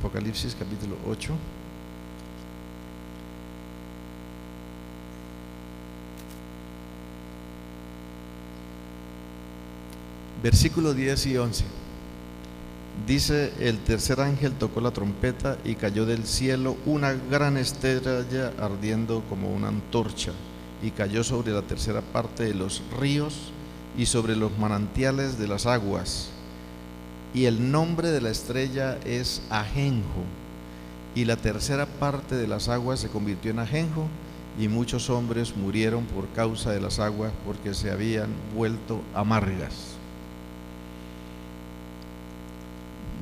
Apocalipsis capítulo 8. Versículos 10 y 11. Dice: el tercer ángel tocó la trompeta y cayó del cielo una gran estrella ardiendo como una antorcha, y cayó sobre la tercera parte de los ríos y sobre los manantiales de las aguas. Y el nombre de la estrella es Ajenjo, y la tercera parte de las aguas se convirtió en ajenjo, y muchos hombres murieron por causa de las aguas, porque se habían vuelto amargas.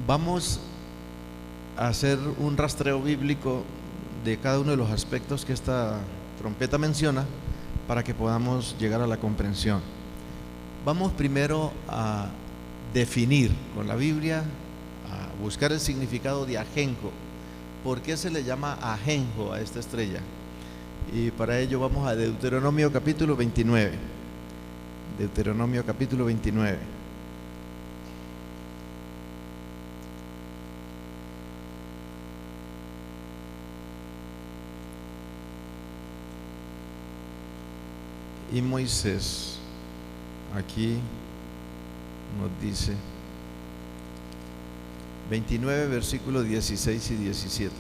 Vamos a hacer un rastreo bíblico de cada uno de los aspectos que esta trompeta menciona para que podamos llegar a la comprensión. Vamos primero a definir con la Biblia, a buscar el significado de ajenjo. ¿Por qué se le llama ajenjo a esta estrella? Y para ello vamos a Deuteronomio capítulo 29. Deuteronomio capítulo 29. Y Moisés aquí nos dice 29 versículos 16 y 17.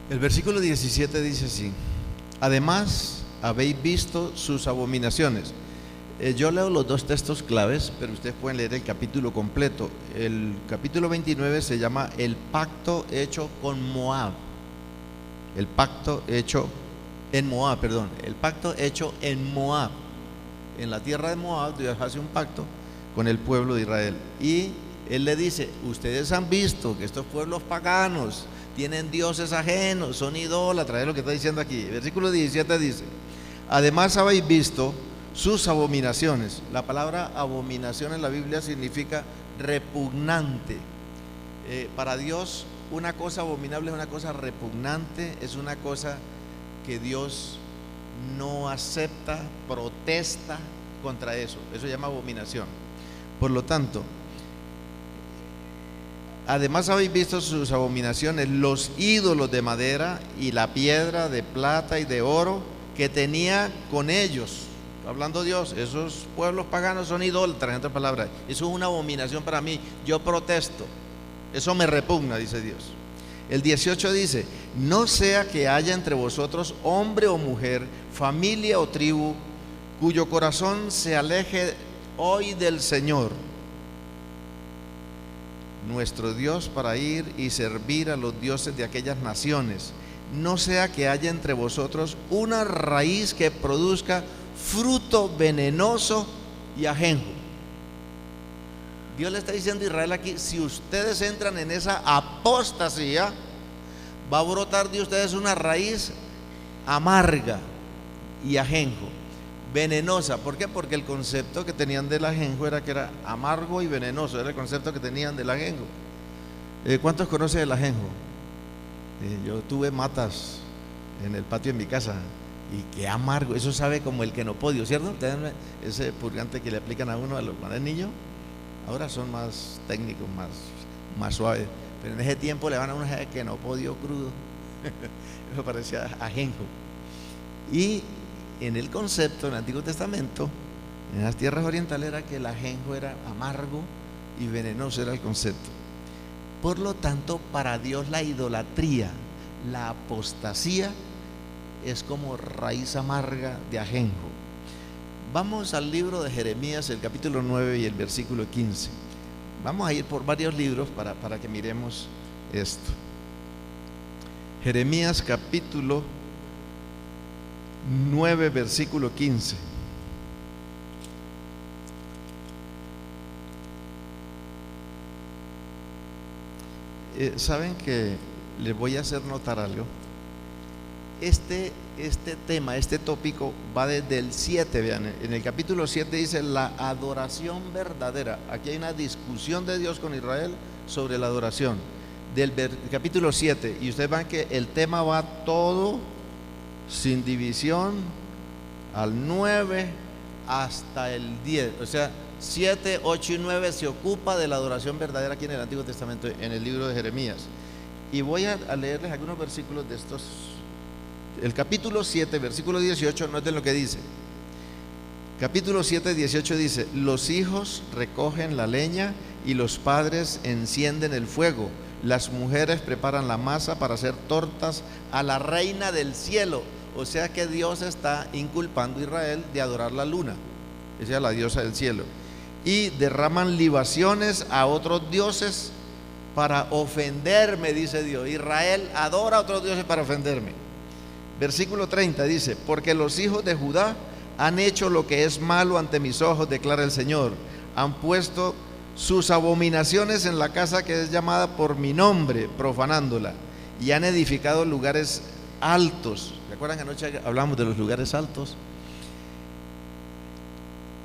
El versículo 17 dice así: además habéis visto sus abominaciones. Yo leo los dos textos claves, pero ustedes pueden leer el capítulo completo. El capítulo 29 se llama el pacto hecho con Moab. El pacto hecho en Moab, perdón. El pacto hecho en Moab. En la tierra de Moab Dios hace un pacto con el pueblo de Israel. Y Él le dice: ustedes han visto que estos pueblos paganos tienen dioses ajenos, son idólatras. Es lo que está diciendo aquí. El versículo 17 dice: además habéis visto sus abominaciones. La palabra abominación en la Biblia significa repugnante. Para Dios una cosa abominable es una cosa repugnante, es una cosa que Dios no acepta, protesta contra eso. Eso se llama abominación. Por lo tanto, además habéis visto sus abominaciones, los ídolos de madera y la piedra de plata y de oro que tenía con ellos. Hablando Dios, esos pueblos paganos son idólatras, en otras palabras. Eso es una abominación para mí. Yo protesto. Eso me repugna, dice Dios. El 18 dice: no sea que haya entre vosotros hombre o mujer, familia o tribu, cuyo corazón se aleje hoy del Señor nuestro Dios, para ir y servir a los dioses de aquellas naciones. No sea que haya entre vosotros una raíz que produzca fruto venenoso y ajenjo. Dios le está diciendo a Israel aquí: si ustedes entran en esa apostasía, va a brotar de ustedes una raíz amarga y ajenjo, venenosa. ¿Por qué? Porque el concepto que tenían del ajenjo era que era amargo y venenoso. Era el concepto que tenían del ajenjo. ¿Cuántos conocen el ajenjo? Yo tuve matas en el patio de mi casa. Y qué amargo, eso sabe como el quenopodio, ¿cierto? Ese purgante que le aplican a uno cuando es niño. Ahora son más técnicos, más suaves, pero en ese tiempo le van a uno ese quenopodio crudo. Eso parecía ajenjo. Y en el concepto, en el Antiguo Testamento, en las tierras orientales, era que el ajenjo era amargo y venenoso, era el concepto. Por lo tanto, para Dios la idolatría, la apostasía, es como raíz amarga de ajenjo. Vamos al libro de Jeremías, el capítulo 9 y el versículo 15. Vamos a ir por varios libros para que miremos esto. Jeremías capítulo 9 versículo 15. Saben que les voy a hacer notar algo. Este tema, este tópico va desde el 7, vean, en el capítulo 7 dice la adoración verdadera. Aquí hay una discusión de Dios con Israel sobre la adoración. Del capítulo 7, y ustedes van que el tema va todo sin división al 9, hasta el 10. O sea, 7, 8 y 9 se ocupa de la adoración verdadera aquí en el Antiguo Testamento, en el libro de Jeremías. Y voy a leerles algunos versículos de estos. El capítulo 7, versículo 18, noten lo que dice. Capítulo 7, 18 dice: los hijos recogen la leña y los padres encienden el fuego. Las mujeres preparan la masa para hacer tortas a la reina del cielo. O sea que Dios está inculpando a Israel de adorar la luna, esa es la diosa del cielo. Y derraman libaciones a otros dioses para ofenderme, dice Dios. Israel adora a otros dioses para ofenderme. Versículo 30 dice: porque los hijos de Judá han hecho lo que es malo ante mis ojos, declara el Señor. Han puesto sus abominaciones en la casa que es llamada por mi nombre, profanándola, y han edificado lugares altos. ¿Se acuerdan que anoche hablamos de los lugares altos?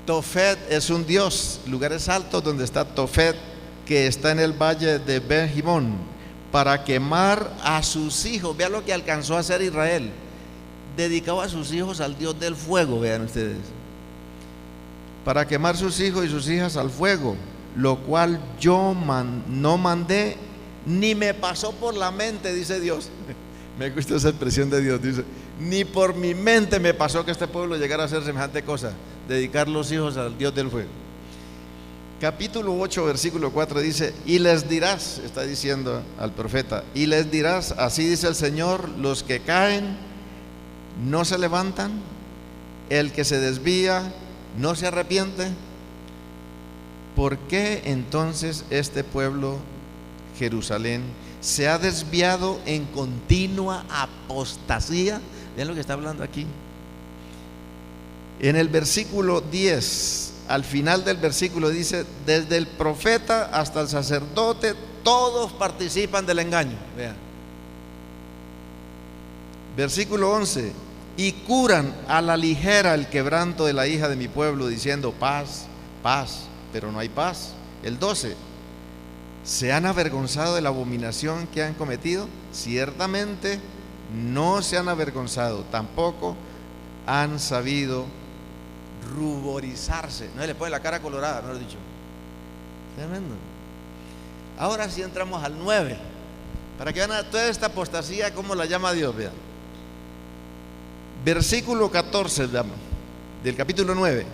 Tofet es un dios, lugares altos donde está Tofet, que está en el valle de Ben-Himón, para quemar a sus hijos. Vean lo que alcanzó a hacer Israel. Dedicaba a sus hijos al Dios del fuego, vean ustedes. Para quemar sus hijos y sus hijas al fuego, lo cual yo no mandé ni me pasó por la mente, dice Dios. Me gusta esa expresión de Dios, dice: ni por mi mente me pasó que este pueblo llegara a hacer semejante cosa, dedicar los hijos al Dios del fuego. Capítulo 8, versículo 4 dice: y les dirás, está diciendo al profeta, y les dirás, así dice el Señor, los que caen no se levantan, el que se desvía no se arrepiente. ¿Por qué entonces este pueblo, Jerusalén, se ha desviado en continua apostasía? Vean lo que está hablando aquí. En el versículo 10, al final del versículo dice: desde el profeta hasta el sacerdote, todos participan del engaño. Vean. Versículo 11: y curan a la ligera el quebranto de la hija de mi pueblo, diciendo: paz, paz, pero no hay paz. El 12: ¿se han avergonzado de la abominación que han cometido? Ciertamente no se han avergonzado, tampoco han sabido ruborizarse. No se le pone la cara colorada, mejor dicho. Tremendo. Ahora sí entramos al 9, para que vean toda esta apostasía, cómo la llama Dios. Vean. Versículo 14 del capítulo 9: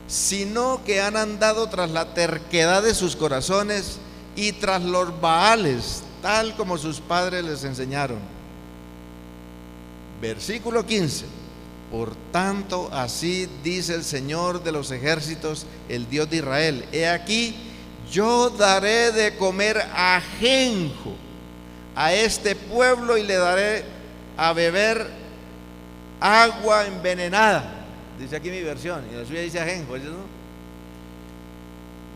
sino que han andado tras la terquedad de sus corazones y tras los Baales, tal como sus padres les enseñaron. Versículo 15: por tanto, así dice el Señor de los ejércitos, el Dios de Israel: he aquí, yo daré de comer ajenjo a este pueblo y le daré a beber agua envenenada. Dice aquí mi versión, y la suya dice ajenjo, ¿no?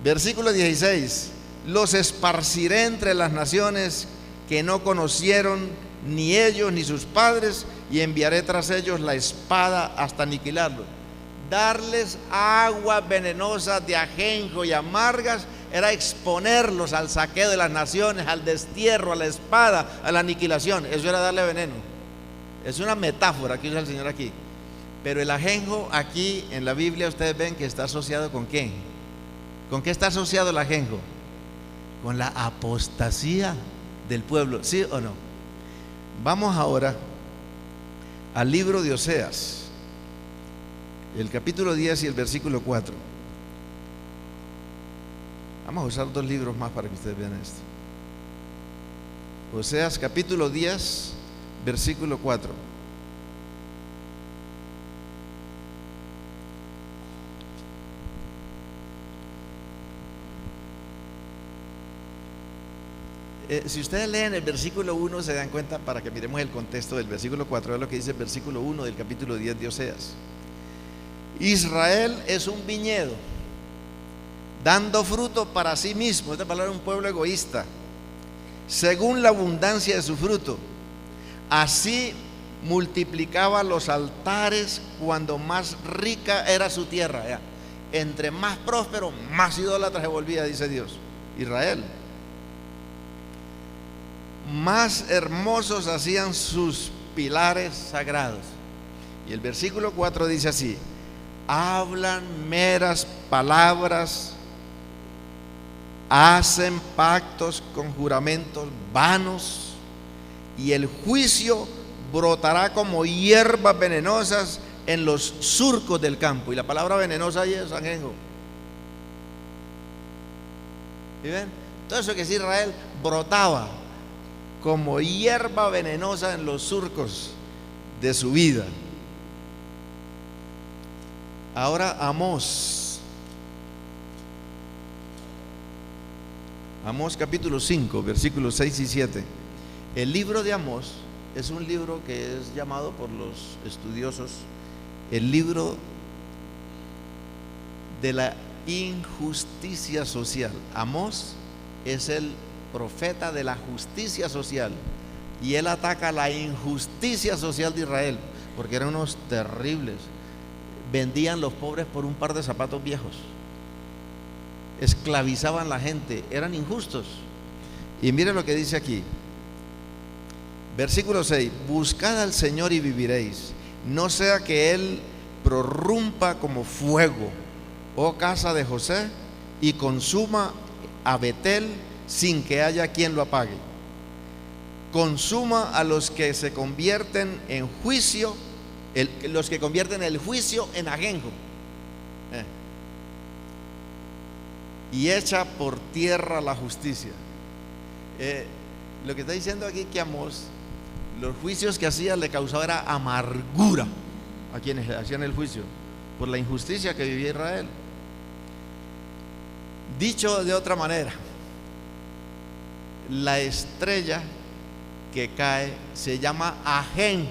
Versículo 16: los esparciré entre las naciones que no conocieron ni ellos ni sus padres, y enviaré tras ellos la espada hasta aniquilarlos. Darles aguas venenosas de ajenjo y amargas era exponerlos al saqueo de las naciones, al destierro, a la espada, a la aniquilación. Eso era darle veneno. Es una metáfora que usa el Señor aquí. Pero el ajenjo aquí en la Biblia ustedes ven que está asociado ¿con qué? ¿Con qué está asociado el ajenjo? Con la apostasía del pueblo, ¿sí o no? Vamos ahora al libro de Oseas, el capítulo 10 y el versículo 4. Vamos a usar 2 libros más para que ustedes vean esto. Oseas capítulo 10, versículo 4. Si ustedes leen el versículo 1 se dan cuenta, para que miremos el contexto del versículo 4, es lo que dice el versículo 1 del capítulo 10 de Oseas. Israel es un viñedo dando fruto para sí mismo. Esta palabra es un pueblo egoísta, según la abundancia de su fruto. Así multiplicaba los altares cuando más rica era su tierra. Ya. Entre más próspero, más idólatra se volvía, dice Dios. Israel. Más hermosos hacían sus pilares sagrados. Y el versículo 4 dice así: hablan meras palabras, hacen pactos con juramentos vanos, y el juicio brotará como hierbas venenosas en los surcos del campo. Y la palabra venenosa ahí es ajenjo. ¿Y ven? Todo eso que es Israel brotaba como hierba venenosa en los surcos de su vida. Ahora Amós capítulo 5, versículos 6 y 7. El libro de Amós es un libro que es llamado por los estudiosos el libro de la injusticia social. Amós es el profeta de la justicia social, y él ataca la injusticia social de Israel, porque eran unos terribles. Vendían los pobres por un par de zapatos viejos, esclavizaban a la gente, eran injustos. Y mire lo que dice aquí, versículo 6: buscad al Señor y viviréis, no sea que Él prorrumpa como fuego, oh casa de José, y consuma a Betel sin que haya quien lo apague. Consuma a los que se convierten en juicio, los que convierten el juicio en ajenjo, y echa por tierra la justicia. Lo que está diciendo aquí que Amós, los juicios que hacía le causaba era amargura a quienes hacían el juicio por la injusticia que vivía Israel. Dicho de otra manera, la estrella que cae se llama ajenjo.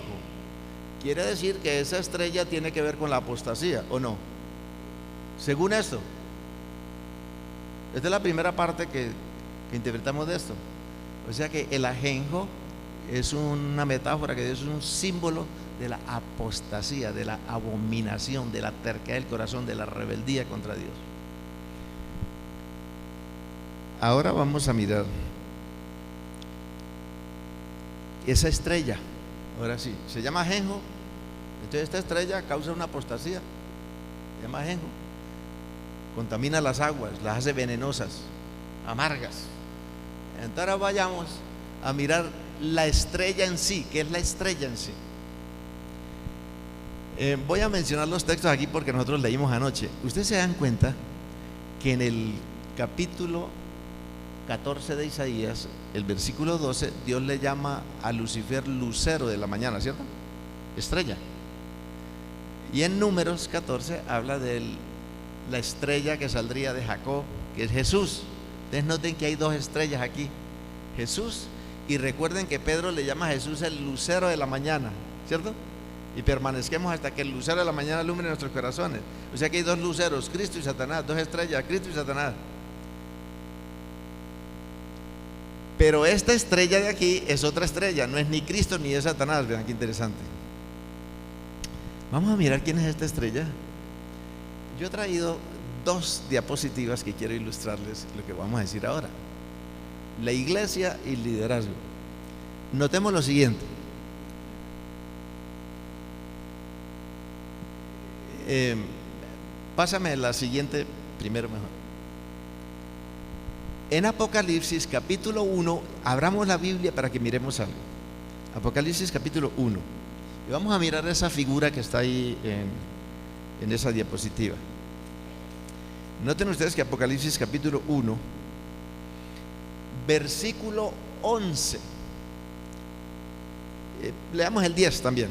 Quiere decir que esa estrella tiene que ver con la apostasía, ¿o no? Según esto, esta es la primera parte que interpretamos de esto. O sea que el ajenjo es una metáfora, que es un símbolo de la apostasía, de la abominación, de la terquedad del corazón, de la rebeldía contra Dios. Ahora vamos a mirar esa estrella. Ahora sí, se llama ajenjo. Entonces esta estrella causa una apostasía, se llama ajenjo. Contamina las aguas, las hace venenosas, amargas. Entonces ahora vayamos a mirar la estrella en sí. ¿Qué es la estrella en sí? Voy a mencionar los textos aquí porque nosotros leímos anoche. Ustedes se dan cuenta que en el capítulo 14 de Isaías, el versículo 12, Dios le llama a Lucifer lucero de la mañana, ¿cierto? Estrella. Y en Números 14 habla de la estrella que saldría de Jacob, que es Jesús. Ustedes noten que hay dos estrellas aquí, Jesús, y recuerden que Pedro le llama a Jesús el lucero de la mañana, ¿cierto? Y permanezquemos hasta que el lucero de la mañana alumbre nuestros corazones. O sea que hay dos luceros, Cristo y Satanás, dos estrellas, Cristo y Satanás. Pero esta estrella de aquí es otra estrella, no es ni Cristo ni es Satanás. Vean qué interesante. Vamos a mirar quién es esta estrella. Yo he traído dos diapositivas que quiero ilustrarles lo que vamos a decir ahora: la iglesia y el liderazgo. Notemos lo siguiente. Pásame la siguiente primero mejor. En Apocalipsis capítulo 1, abramos la Biblia para que miremos algo. Apocalipsis capítulo 1. Y vamos a mirar esa figura que está ahí en esa diapositiva. Noten ustedes que Apocalipsis capítulo 1, versículo 11. Leamos el 10 también.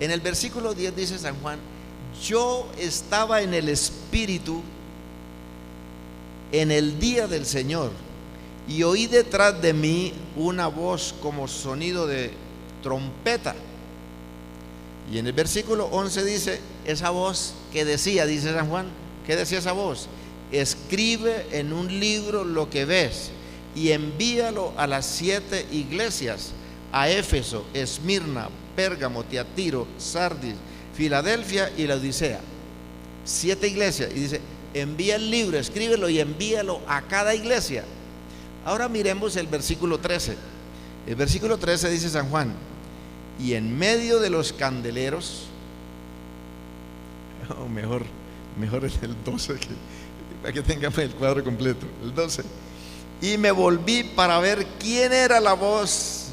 En el versículo 10 dice San Juan: yo estaba en el Espíritu en el día del Señor, y oí detrás de mí una voz como sonido de trompeta. Y en el versículo 11 dice, esa voz que decía, dice San Juan, ¿qué decía esa voz? Escribe en un libro lo que ves y envíalo a las 7 iglesias: a Éfeso, Esmirna, Pérgamo, Tiatiro, Sardis, Filadelfia y la Odisea. 7 iglesias. Y dice, envía el libro, escríbelo y envíalo a cada iglesia. Ahora miremos el versículo 13. El versículo 13 dice San Juan: y en medio de los candeleros, O mejor es el 12, para que tengamos el cuadro completo. El 12. Y me volví para ver quién era la voz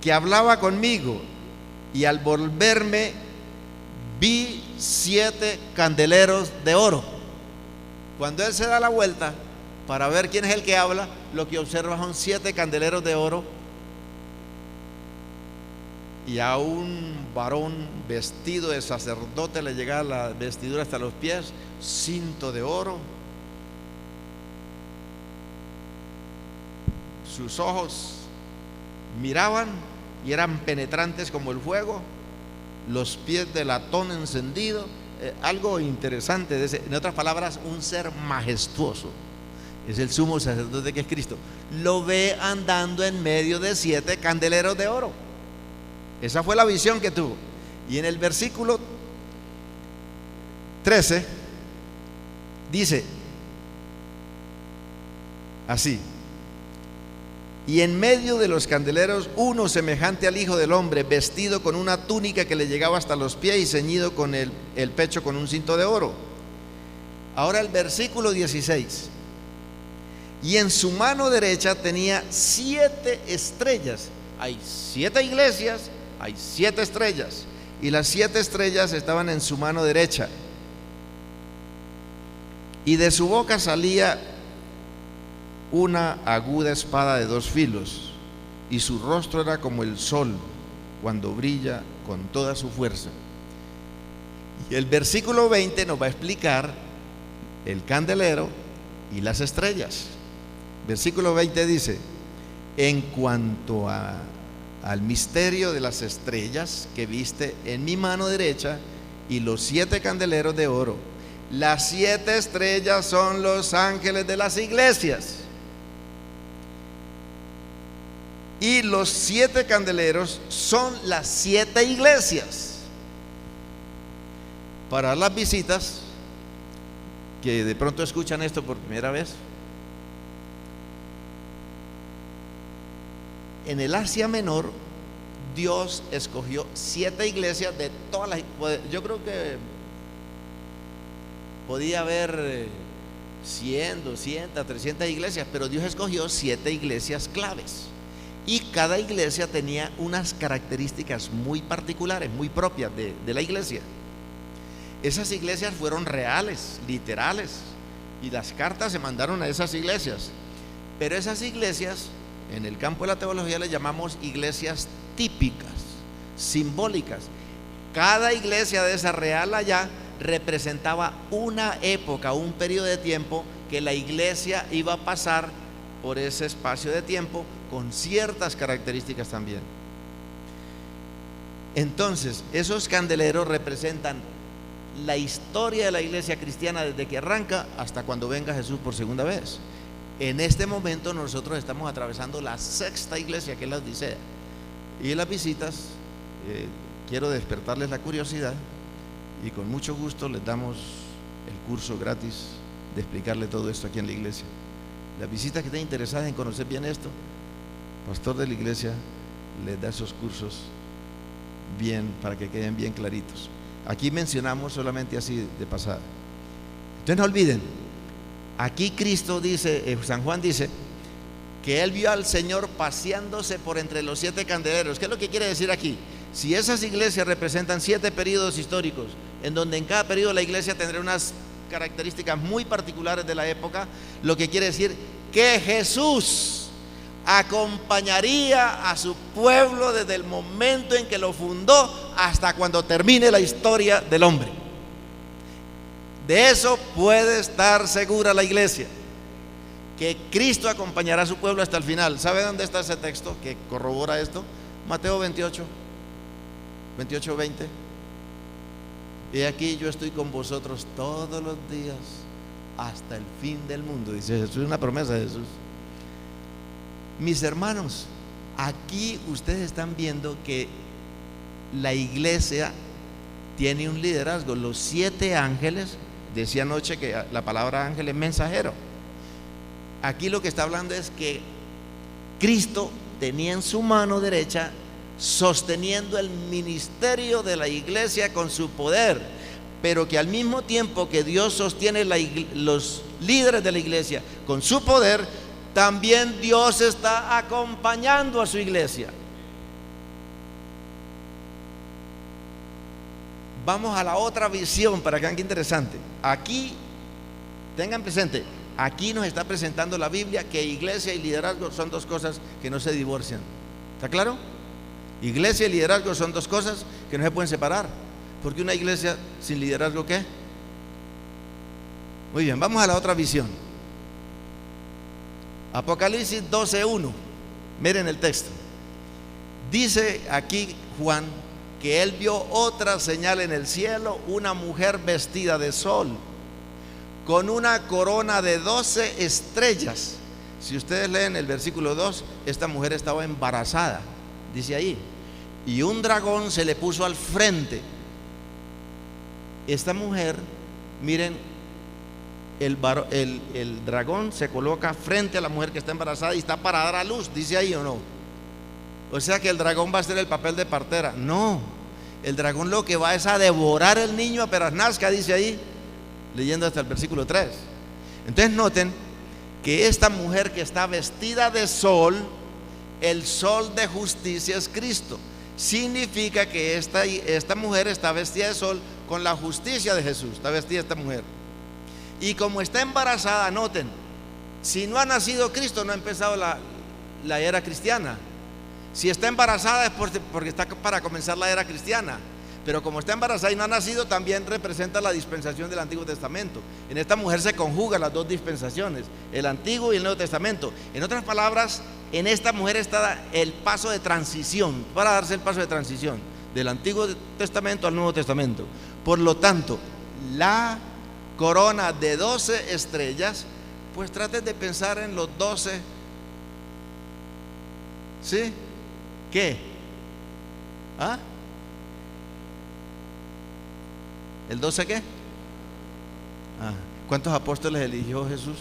que hablaba conmigo. Y al volverme vi 7 candeleros de oro. Cuando él se da la vuelta para ver quién es el que habla, lo que observa son 7 candeleros de oro, y a un varón vestido de sacerdote le llegaba la vestidura hasta los pies, cinto de oro, sus ojos miraban y eran penetrantes como el fuego, los pies de latón encendido, algo interesante, en otras palabras, un ser majestuoso. Es el sumo sacerdote que es Cristo. Lo ve andando en medio de 7 candeleros de oro. Esa fue la visión que tuvo. Y en el versículo 13 dice así: y en medio de los candeleros uno semejante al Hijo del Hombre, vestido con una túnica que le llegaba hasta los pies y ceñido con el pecho con un cinto de oro. Ahora el versículo 16: y en su mano derecha tenía 7 estrellas. Hay 7 iglesias, hay 7 estrellas, y las 7 estrellas estaban en su mano derecha. Y de su boca salía una aguda espada de 2 filos, y su rostro era como el sol cuando brilla con toda su fuerza. Y el versículo 20 nos va a explicar el candelero y las estrellas. Versículo 20 dice: en cuanto al misterio de las estrellas que viste en mi mano derecha y los 7 candeleros de oro, las 7 estrellas son los ángeles de las iglesias, y los 7 candeleros son las 7 iglesias. Para las visitas que de pronto escuchan esto por primera vez, en el Asia Menor Dios escogió 7 iglesias de todas las. Yo creo que podía haber 100, 200, 300 iglesias, pero Dios escogió 7 iglesias claves, y cada iglesia tenía unas características muy particulares, muy propias de la iglesia. Esas iglesias fueron reales, literales, y las cartas se mandaron a esas iglesias. Pero esas iglesias, en el campo de la teología, les llamamos iglesias típicas, simbólicas. Cada iglesia de esa real allá representaba una época, un periodo de tiempo que la iglesia iba a pasar por ese espacio de tiempo, con ciertas características también. Entonces, esos candeleros representan la historia de la iglesia cristiana desde que arranca hasta cuando venga Jesús por segunda vez. En este momento nosotros estamos atravesando la 6ª iglesia, que es la Odisea. Y en las visitas quiero despertarles la curiosidad, y con mucho gusto les damos el curso gratis de explicarle todo esto aquí en la iglesia. Las visitas que estén interesadas en conocer bien esto, pastor de la iglesia les da esos cursos bien, para que queden bien claritos. Aquí mencionamos solamente así de pasada. Entonces no olviden, aquí Cristo dice, San Juan dice que él vio al Señor paseándose por entre los 7 candeleros. ¿Qué es lo que quiere decir aquí? Si esas iglesias representan 7 periodos históricos, en donde en cada periodo la iglesia tendrá unas características muy particulares de la época, lo que quiere decir que Jesús acompañaría a su pueblo desde el momento en que lo fundó hasta cuando termine la historia del hombre. De eso puede estar segura la iglesia, que Cristo acompañará a su pueblo hasta el final. ¿Sabe dónde está ese texto que corrobora esto? Mateo 28, 20. Y aquí yo estoy con vosotros todos los días hasta el fin del mundo, dice Jesús. Es una promesa de Jesús. Mis hermanos, aquí ustedes están viendo que la iglesia tiene un liderazgo. Los 7 ángeles, decía anoche que la palabra ángel es mensajero. Aquí lo que está hablando es que Cristo tenía en su mano derecha sosteniendo el ministerio de la iglesia con su poder, pero que al mismo tiempo que Dios sostiene los líderes de la iglesia con su poder, también Dios está acompañando a su iglesia. Vamos a la otra visión para que vean qué interesante. Aquí, tengan presente, aquí nos está presentando la Biblia que iglesia y liderazgo son dos cosas que no se divorcian. ¿Está claro? Iglesia y liderazgo son dos cosas que no se pueden separar. Porque una iglesia sin liderazgo, ¿qué? Muy bien, vamos a la otra visión. Apocalipsis 12:1. Miren el texto. Dice aquí Juan que él vio otra señal en el cielo, una mujer vestida de sol, con una corona de 12 estrellas. Si ustedes leen el versículo 2, esta mujer estaba embarazada, dice ahí, y un dragón se le puso al frente. Esta mujer, miren, el dragón se coloca frente a la mujer que está embarazada y está para dar a luz, dice ahí o no. O sea que el dragón va a hacer el papel de partera. No, el dragón lo que va es a devorar el niño apenas nazca, dice ahí, leyendo hasta el versículo 3. Entonces noten que esta mujer que está vestida de sol, el sol de justicia es Cristo. Significa que esta mujer está vestida de sol con la justicia de Jesús. Está vestida esta mujer. Y como está embarazada, noten, si no ha nacido Cristo, no ha empezado la era cristiana. Si está embarazada es porque está para comenzar la era cristiana. Pero como está embarazada y no ha nacido, también representa la dispensación del Antiguo Testamento. En esta mujer se conjugan las dos dispensaciones, el Antiguo y el Nuevo Testamento. En otras palabras, en esta mujer está el paso de transición, para darse el paso de transición del Antiguo Testamento al Nuevo Testamento. Por lo tanto, la corona de 12 estrellas, pues traten de pensar en los 12. ¿Sí? ¿Qué? ¿Ah? ¿El 12 qué? Ah, ¿cuántos apóstoles eligió Jesús?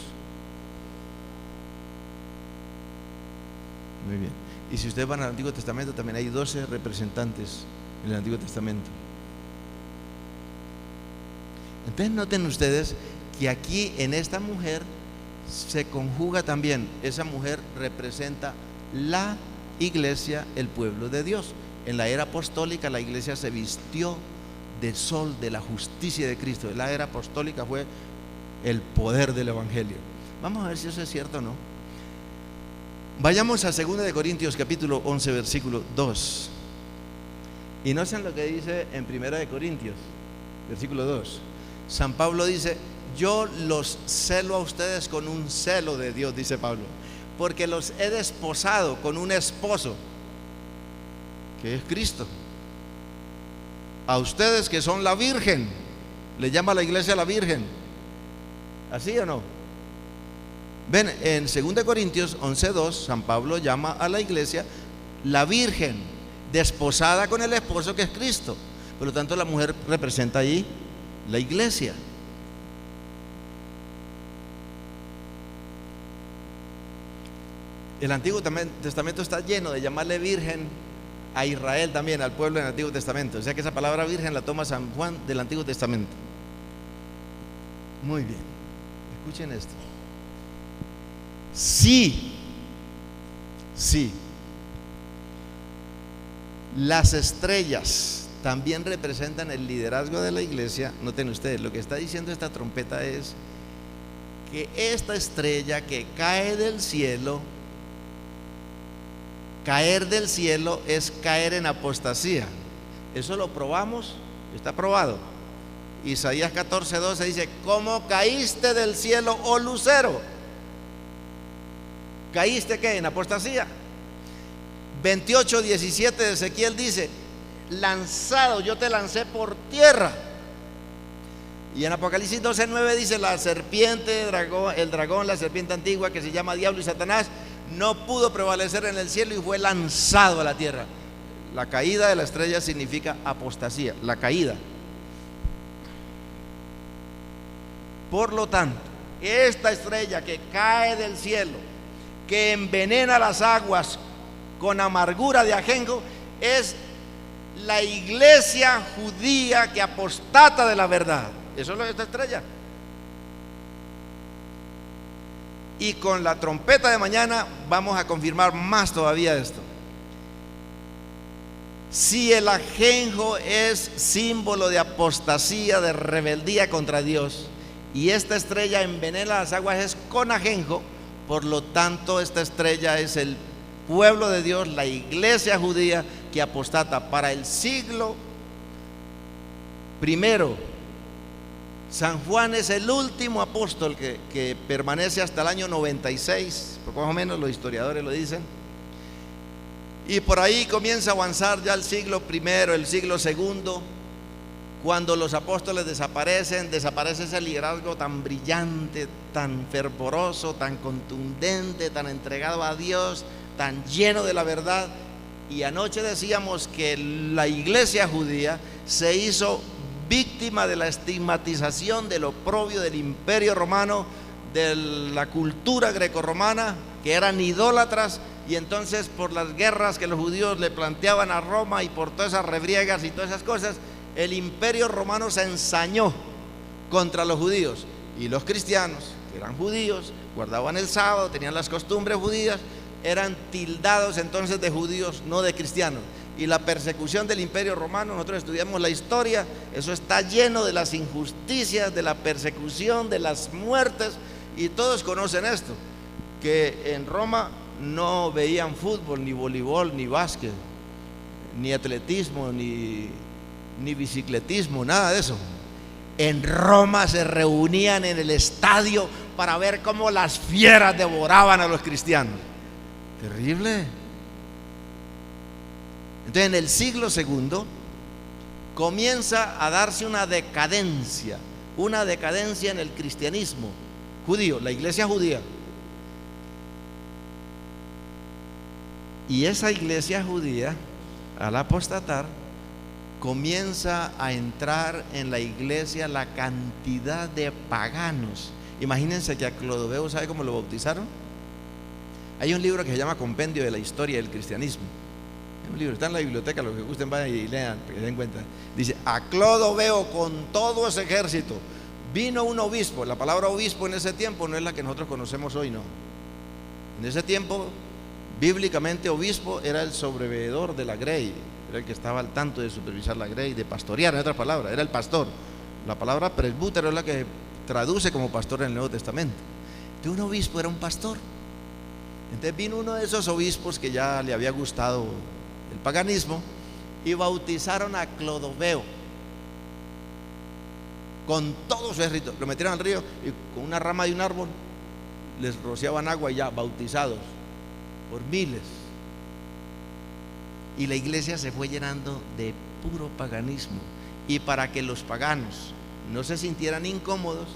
Muy bien. Y si ustedes van al Antiguo Testamento, también hay 12 representantes en el Antiguo Testamento. Entonces noten ustedes que aquí en esta mujer se conjuga también, esa mujer representa la iglesia, el pueblo de Dios. En la era apostólica la iglesia se vistió de sol de la justicia de Cristo. La era apostólica fue el poder del evangelio. Vamos a ver si eso es cierto o no. Vayamos a 2 de Corintios capítulo 11 versículo 2. Y no sé lo que dice en 1 de Corintios versículo 2. San Pablo dice: yo los celo a ustedes con un celo de Dios, dice Pablo, porque los he desposado con un esposo, que es Cristo. A ustedes que son la Virgen, le llama a la iglesia la Virgen. ¿Así o no? Ven, en 2 Corintios 11:2, San Pablo llama a la iglesia la Virgen, desposada con el esposo que es Cristo. Por lo tanto, la mujer representa ahí la iglesia. El Antiguo Testamento está lleno de llamarle virgen a Israel también, al pueblo del Antiguo Testamento. O sea que esa palabra virgen la toma San Juan del Antiguo Testamento. Muy bien, escuchen esto. Sí, las estrellas también representan el liderazgo de la iglesia. Noten ustedes, lo que está diciendo esta trompeta es que esta estrella que cae del cielo, caer del cielo es caer en apostasía. Eso lo probamos, está probado. Isaías 14:12 dice: ¿cómo caíste del cielo, oh lucero? ¿Caíste qué? En apostasía. 28:17 de Ezequiel dice: lanzado, yo te lancé por tierra. Y en Apocalipsis 12:9 dice: la serpiente, el dragón, la serpiente antigua que se llama Diablo y Satanás, no pudo prevalecer en el cielo y fue lanzado a la tierra. La caída de la estrella significa apostasía, la caída. Por lo tanto, esta estrella que cae del cielo, que envenena las aguas con amargura de ajenjo, es la iglesia judía que apostata de la verdad. Eso es lo de esta estrella. Y con la trompeta de mañana vamos a confirmar más todavía esto. Si el ajenjo es símbolo de apostasía, de rebeldía contra Dios, y esta estrella envenena las aguas es con ajenjo, por lo tanto esta estrella es el pueblo de Dios, la iglesia judía que apostata. Para el siglo primero, San Juan es el último apóstol que permanece hasta el año 96, porque más o menos los historiadores lo dicen. Y por ahí comienza a avanzar ya el siglo primero, el siglo segundo. Cuando los apóstoles desaparecen, desaparece ese liderazgo tan brillante, tan fervoroso, tan contundente, tan entregado a Dios, tan lleno de la verdad. Y anoche decíamos que la iglesia judía se hizo víctima de la estigmatización, del oprobio del imperio romano, de la cultura grecorromana, que eran idólatras. Y entonces, por las guerras que los judíos le planteaban a Roma y por todas esas rebriegas y todas esas cosas, el imperio romano se ensañó contra los judíos. Y los cristianos, que eran judíos, guardaban el sábado, tenían las costumbres judías, eran tildados entonces de judíos, no de cristianos. Y la persecución del imperio romano, nosotros estudiamos la historia, eso está lleno de las injusticias, de la persecución, de las muertes, y todos conocen esto, que en Roma no veían fútbol, ni voleibol, ni básquet, ni atletismo, ni bicicletismo, nada de eso. En Roma se reunían en el estadio para ver cómo las fieras devoraban a los cristianos. Terrible. Entonces, en el siglo segundo comienza a darse una decadencia en el cristianismo judío, la iglesia judía. Y esa iglesia judía, al apostatar, comienza a entrar en la iglesia la cantidad de paganos. Imagínense que a Clodoveo, ¿sabe cómo lo bautizaron? Hay un libro que se llama Compendio de la Historia del Cristianismo. Es un libro, está en la biblioteca, los que gusten vayan y lean, para que se den cuenta. Dice: a Clodoveo con todo ese ejército vino un obispo. La palabra obispo en ese tiempo no es la que nosotros conocemos hoy, no. En ese tiempo, bíblicamente, obispo era el sobreveedor de la grey, era el que estaba al tanto de supervisar la grey, de pastorear, en otras palabras, era el pastor. La palabra presbútero es la que traduce como pastor en el Nuevo Testamento. Entonces, un obispo era un pastor. Entonces vino uno de esos obispos que ya le había gustado el paganismo y bautizaron a Clodoveo con todo su ejército. Lo metieron al río y con una rama de un árbol les rociaban agua y ya bautizados por miles. Y la iglesia se fue llenando de puro paganismo. Y para que los paganos no se sintieran incómodos,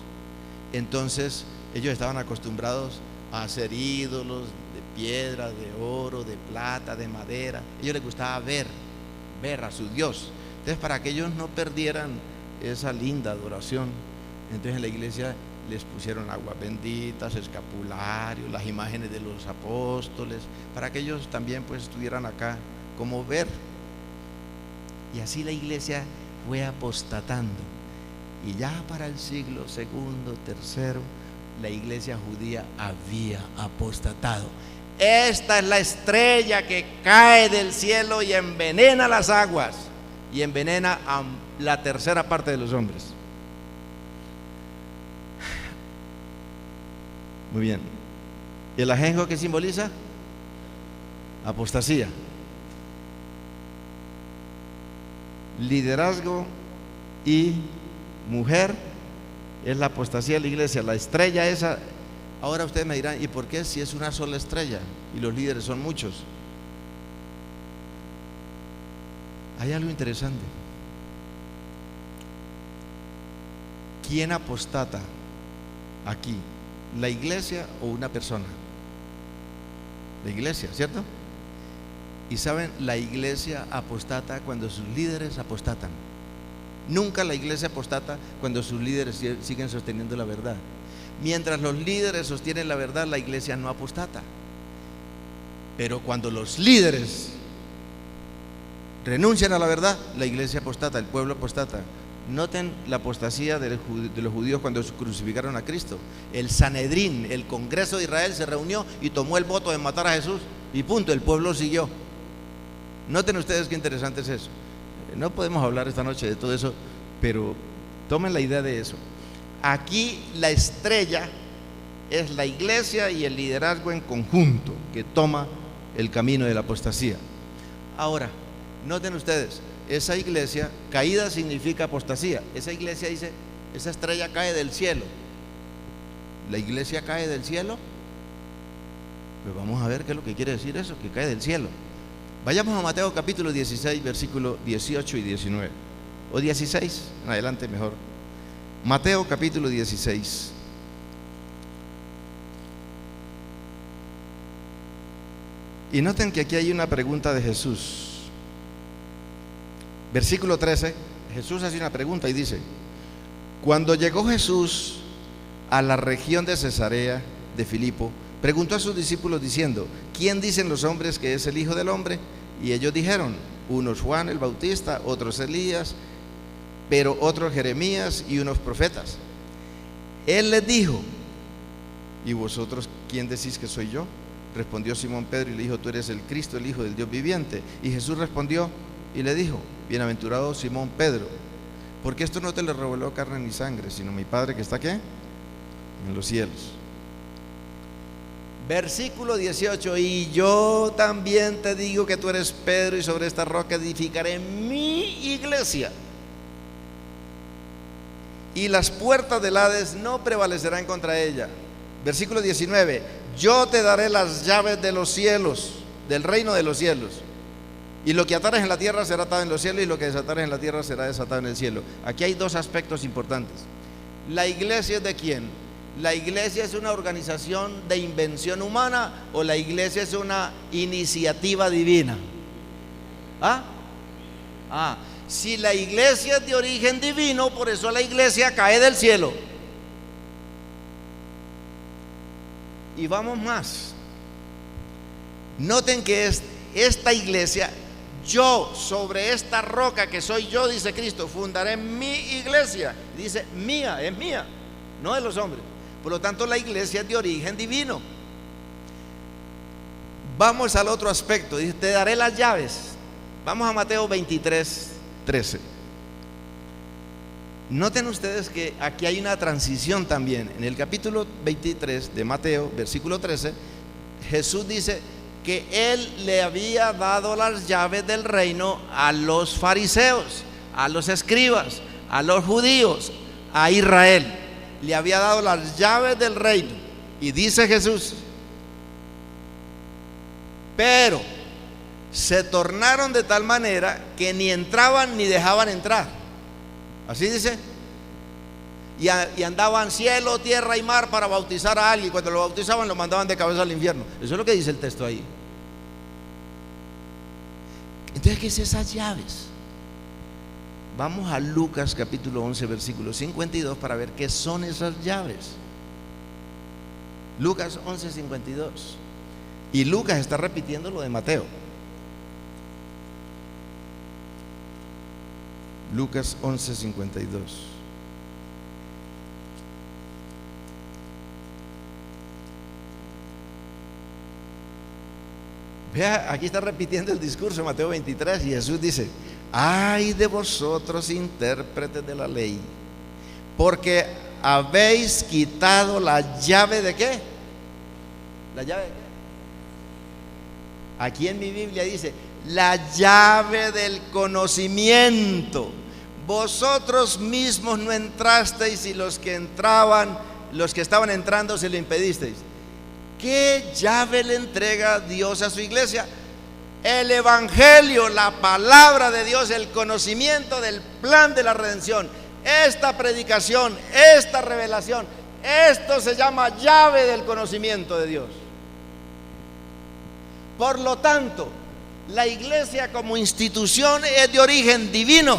entonces ellos estaban acostumbrados a hacer ídolos de piedra, de oro, de plata, de madera. A ellos les gustaba ver a su Dios. Entonces, para que ellos no perdieran esa linda adoración, entonces en la iglesia les pusieron aguas benditas, escapularios, las imágenes de los apóstoles, para que ellos también pues estuvieran acá como ver. Y así la iglesia fue apostatando. Y ya para el siglo segundo, tercero, la iglesia judía había apostatado. Esta es la estrella que cae del cielo y envenena las aguas y envenena a la tercera parte de los hombres. Muy bien. ¿Y el ajenjo qué simboliza? Apostasía. Liderazgo y mujer es la apostasía de la iglesia. La estrella esa. Ahora ustedes me dirán: ¿y por qué si es una sola estrella y los líderes son muchos? Hay algo interesante. ¿Quién apostata aquí? ¿La iglesia o una persona? La iglesia, ¿cierto? Y saben, la iglesia apostata cuando sus líderes apostatan. Nunca la iglesia apostata cuando sus líderes siguen sosteniendo la verdad. Mientras los líderes sostienen la verdad, la iglesia no apostata. Pero cuando los líderes renuncian a la verdad, la iglesia apostata, el pueblo apostata. Noten la apostasía de los judíos cuando crucificaron a Cristo. El Sanedrín, el Congreso de Israel, se reunió y tomó el voto de matar a Jesús y punto, el pueblo siguió. Noten ustedes qué interesante es eso. No podemos hablar esta noche de todo eso, pero tomen la idea de eso. Aquí la estrella es la iglesia y el liderazgo en conjunto que toma el camino de la apostasía. Ahora, noten ustedes, esa iglesia, caída significa apostasía. Esa iglesia dice, esa estrella cae del cielo. ¿La iglesia cae del cielo? Pues vamos a ver qué es lo que quiere decir eso, que cae del cielo. Vayamos a Mateo capítulo 16, versículo 18 y 19. O 16, en adelante mejor. Mateo capítulo 16. Y noten que aquí hay una pregunta de Jesús. Versículo 13, Jesús hace una pregunta y dice: cuando llegó Jesús a la región de Cesarea de Filipo, preguntó a sus discípulos diciendo: ¿quién dicen los hombres que es el Hijo del Hombre? Y ellos dijeron: unos Juan el Bautista, otros Elías, pero otros Jeremías y unos profetas. Él les dijo: ¿y vosotros quién decís que soy yo? Respondió Simón Pedro y le dijo: tú eres el Cristo, el Hijo del Dios viviente. Y Jesús respondió y le dijo: bienaventurado Simón Pedro, porque esto no te lo reveló carne ni sangre, sino mi Padre que está ¿qué? En los cielos. Versículo 18: y yo también te digo que tú eres Pedro, y sobre esta roca edificaré mi iglesia, y las puertas del Hades no prevalecerán contra ella. Versículo 19: yo te daré las llaves de los cielos, del reino de los cielos, y lo que atares en la tierra será atado en los cielos, y lo que desatares en la tierra será desatado en el cielo. Aquí hay dos aspectos importantes. ¿La iglesia es de quién? ¿La iglesia es una organización de invención humana o la iglesia es una iniciativa divina? Si la iglesia es de origen divino, por eso la iglesia cae del cielo. Y vamos más. Noten que esta iglesia, yo sobre esta roca que soy yo, dice Cristo, fundaré mi iglesia. Dice mía, es mía, no de los hombres. Por lo tanto, la iglesia es de origen divino. Vamos al otro aspecto. Dice: te daré las llaves. Vamos a Mateo 23, 13. Noten ustedes que aquí hay una transición también. En el capítulo 23 de Mateo, versículo 13, Jesús dice que Él le había dado las llaves del reino a los fariseos, a los escribas, a los judíos, a Israel. Le había dado las llaves del reino. Y dice Jesús: pero se tornaron de tal manera que ni entraban ni dejaban entrar. Así dice. Y andaban cielo, tierra y mar para bautizar a alguien. Cuando lo bautizaban lo mandaban de cabeza al infierno. Eso es lo que dice el texto ahí. Entonces, ¿qué es esas llaves? Vamos a Lucas capítulo 11 versículo 52 para ver qué son esas llaves. Lucas 11, 52. Y Lucas está repitiendo lo de Mateo. Lucas 11, 52. Vea, aquí está repitiendo el discurso de Mateo 23 y Jesús dice: ay de vosotros, intérpretes de la ley, porque habéis quitado la llave de ¿qué? ¿La llave de qué? Aquí en mi Biblia dice: la llave del conocimiento. Vosotros mismos no entrasteis, y los que estaban entrando se lo impedisteis. ¿Qué llave le entrega Dios a su iglesia? El evangelio, la palabra de Dios, el conocimiento del plan de la redención. Esta predicación, esta revelación, esto se llama llave del conocimiento de Dios. Por lo tanto, la iglesia como institución es de origen divino,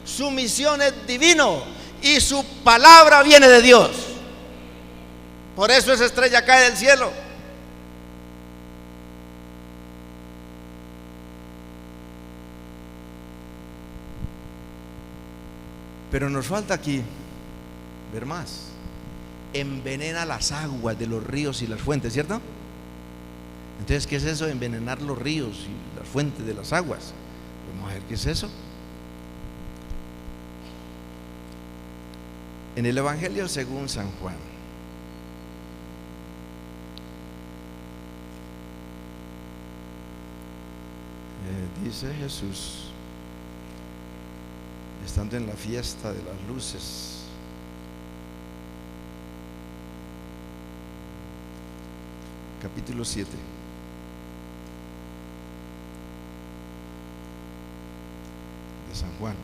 su misión es divino y su palabra viene de Dios. Por eso esa estrella cae del cielo. Pero nos falta aquí ver más. Envenena las aguas de los ríos y las fuentes, ¿cierto? Entonces, ¿qué es eso de envenenar los ríos y las fuentes de las aguas? Vamos a ver qué es eso. En el Evangelio según San Juan, dice Jesús, estando en la fiesta de las luces, capítulo 7. De San Juan.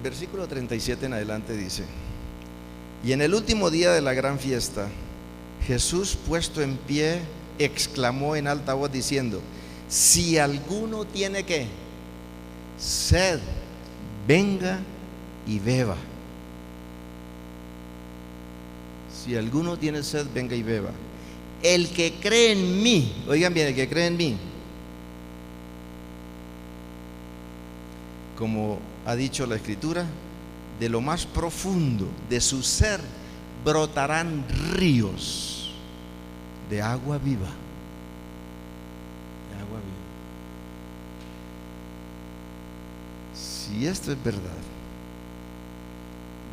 Versículo 37 en adelante dice: y en el último día de la gran fiesta, Jesús, puesto en pie, exclamó en alta voz diciendo: si alguno tiene ¿qué? Sed, venga y beba. Si alguno tiene sed, venga y beba. El que cree en mí, oigan bien, el que cree en mí, como ha dicho la Escritura, de lo más profundo de su ser brotarán ríos de agua viva. De agua viva. Si esto es verdad,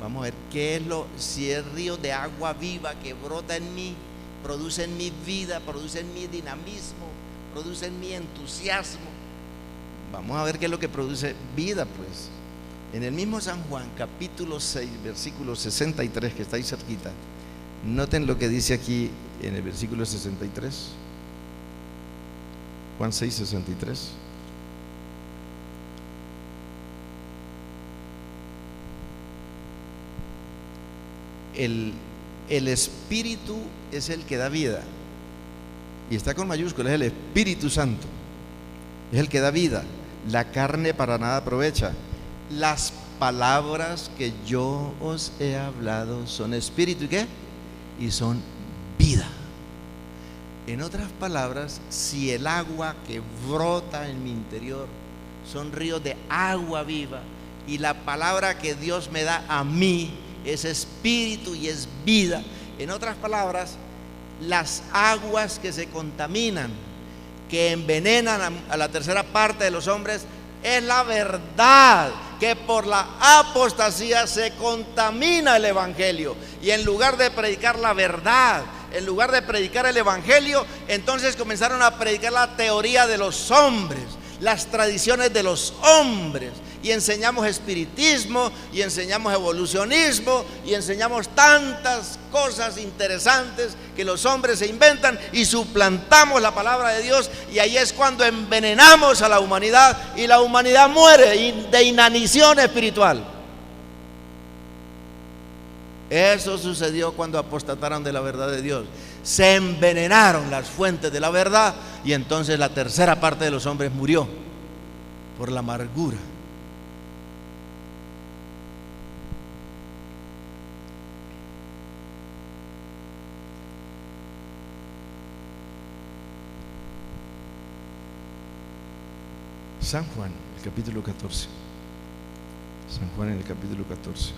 vamos a ver qué es si es río de agua viva que brota en mí, produce en mi vida, produce en mi dinamismo, produce en mi entusiasmo. Vamos a ver qué es lo que produce vida, pues. En el mismo San Juan, capítulo 6, versículo 63, que está ahí cerquita, noten lo que dice aquí en el versículo 63. Juan 6, 63. El Espíritu es el que da vida, y está con mayúsculas, es el Espíritu Santo, es el que da vida. La carne para nada aprovecha. Las palabras que yo os he hablado son espíritu y ¿qué? Y son vida. En otras palabras, si el agua que brota en mi interior son ríos de agua viva, y la palabra que Dios me da a mí es espíritu y es vida, en otras palabras, las aguas que se contaminan, que envenenan a la tercera parte de los hombres, es la verdad, que por la apostasía se contamina el evangelio, y en lugar de predicar la verdad, en lugar de predicar el evangelio, entonces comenzaron a predicar la teoría de los hombres, las tradiciones de los hombres, y enseñamos espiritismo, y enseñamos evolucionismo, y enseñamos tantas cosas interesantes que los hombres se inventan, y suplantamos la palabra de Dios, y ahí es cuando envenenamos a la humanidad, y la humanidad muere de inanición espiritual. Eso sucedió cuando apostataron de la verdad de Dios. Se envenenaron las fuentes de la verdad, y entonces la tercera parte de los hombres murió por la amargura. San Juan, el capítulo 14. San Juan en el capítulo 14.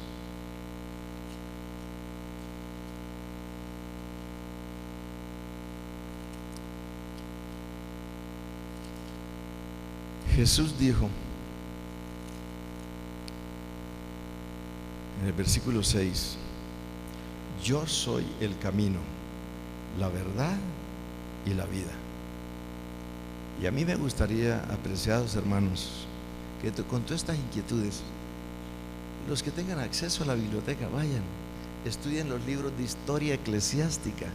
Jesús dijo en el versículo 6: yo soy el camino, la verdad y la vida. Y a mí me gustaría, apreciados hermanos, que con todas estas inquietudes, los que tengan acceso a la biblioteca, vayan, estudien los libros de historia eclesiástica,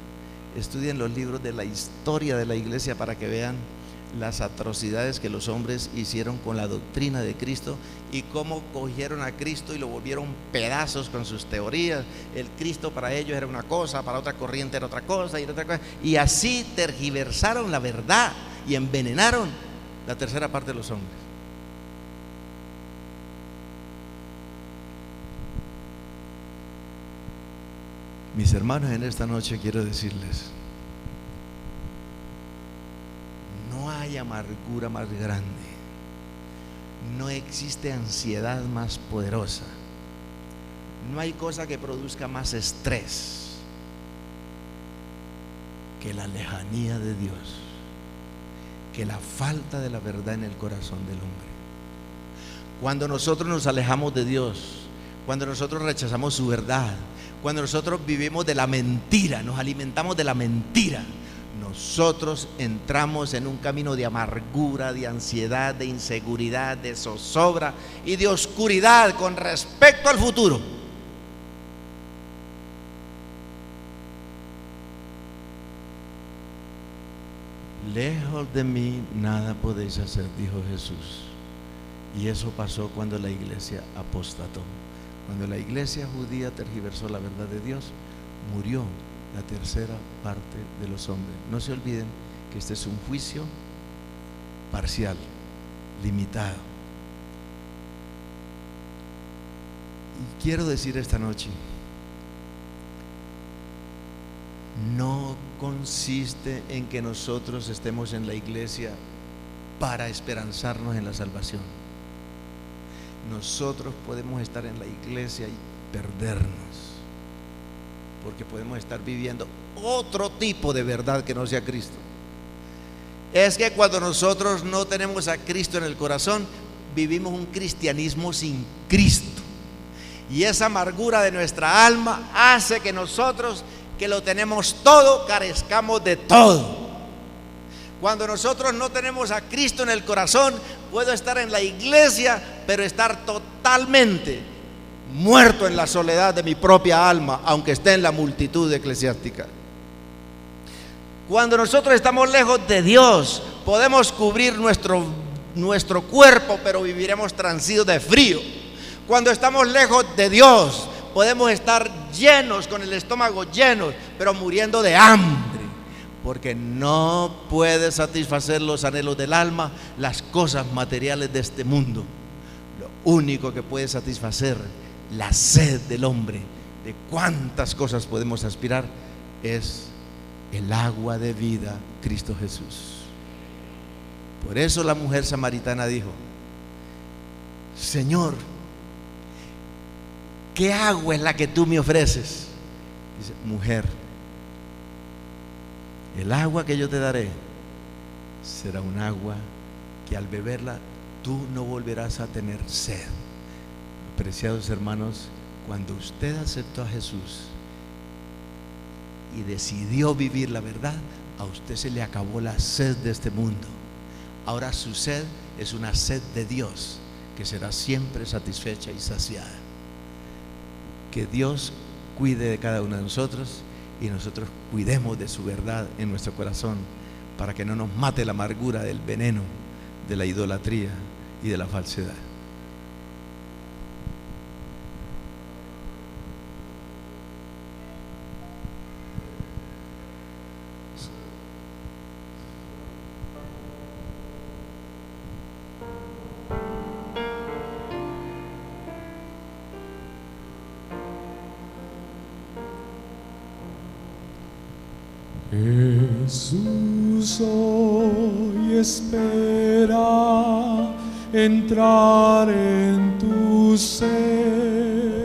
estudien los libros de la historia de la iglesia, para que vean las atrocidades que los hombres hicieron con la doctrina de Cristo y cómo cogieron a Cristo y lo volvieron pedazos con sus teorías. El Cristo para ellos era una cosa, para otra corriente era otra cosa y otra cosa, y así tergiversaron la verdad y envenenaron la tercera parte de los hombres. Mis hermanos, en esta noche quiero decirles: no hay amargura más grande, no existe ansiedad más poderosa, no hay cosa que produzca más estrés que la lejanía de Dios, que la falta de la verdad en el corazón del hombre. Cuando nosotros nos alejamos de Dios, cuando nosotros rechazamos su verdad, cuando nosotros vivimos de la mentira, nos alimentamos de la mentira, nosotros entramos en un camino de amargura, de ansiedad, de inseguridad, de zozobra y de oscuridad con respecto al futuro. Lejos de mí nada podéis hacer, dijo Jesús. Y eso pasó cuando la iglesia apostató. Cuando la iglesia judía tergiversó la verdad de Dios, murió la tercera parte de los hombres. No se olviden que este es un juicio parcial, limitado. Y quiero decir esta noche, no consiste en que nosotros estemos en la iglesia para esperanzarnos en la salvación. Nosotros podemos estar en la iglesia y perdernos, porque podemos estar viviendo otro tipo de verdad que no sea Cristo. Es que cuando nosotros no tenemos a Cristo en el corazón, vivimos un cristianismo sin Cristo, y esa amargura de nuestra alma hace que nosotros, que lo tenemos todo, carezcamos de todo. Cuando nosotros no tenemos a Cristo en el corazón, puedo estar en la iglesia, pero estar totalmente muerto en la soledad de mi propia alma, aunque esté en la multitud eclesiástica. Cuando nosotros estamos lejos de Dios, podemos cubrir nuestro cuerpo, pero viviremos transidos de frío. Cuando estamos lejos de Dios, podemos estar llenos, con el estómago lleno, pero muriendo de hambre, porque no puede satisfacer los anhelos del alma las cosas materiales de este mundo. Lo único que puede satisfacer la sed del hombre, de cuántas cosas podemos aspirar, es el agua de vida, Cristo Jesús. Por eso la mujer samaritana dijo: Señor, ¿qué agua es la que tú me ofreces? Dice: mujer, el agua que yo te daré será un agua que al beberla tú no volverás a tener sed. Apreciados hermanos, cuando usted aceptó a Jesús y decidió vivir la verdad, a usted se le acabó la sed de este mundo. Ahora su sed es una sed de Dios, que será siempre satisfecha y saciada. Que Dios cuide de cada uno de nosotros y nosotros cuidemos de su verdad en nuestro corazón, para que no nos mate la amargura del veneno de la idolatría y de la falsedad. Jesús hoy espera entrar en tu ser.